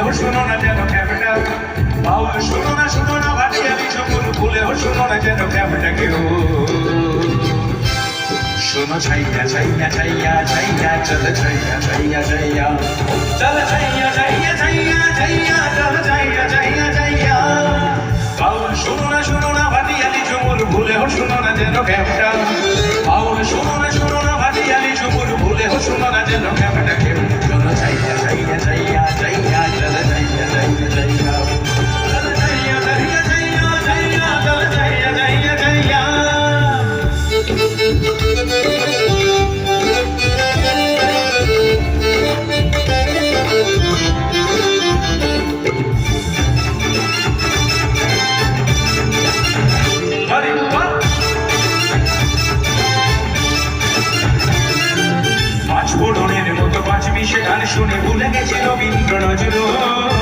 ভুলেও শোনো না যেন ক্যাপটা বাউল শোনো না ভাটিয়ালি ঝুমুর ভুলেও শোনো না যেন ক্যাপটা কেউ শোনো ছাইয়া ছাইয়া ছাইয়া ছাইয়া চল ছাইয়া ছাইয়া ছাইয়া চল ছাইয়া ছাইয়া ছাইয়া ছাইয়া চল ছাইয়া ছাইয়া ছাইয়া বাউল শোনো না ভাটিয়ালি ঝুমুর ভুলেও শোনো না যেন ক্যাপটা বাউল শোনো না ভাটিয়ালি ঝুমুর ভুলেও শোনো না যেন ক্যাপটা কেউ শোনো ছাইয়া ছাইয়া ছাইয়া ছাইয়া চল ছাইয়া ছাইয়া ছাইয়া চল ছাইয়া ছাইয়া ছাইয়া ছাইয়া চল ছাইয়া ছাইয়া ছাইয়া পাঁচ ফোড়নের মতো পাঁচ মিশে গান শুনে ভুলে গেছে রবীন্দ্র নজরুল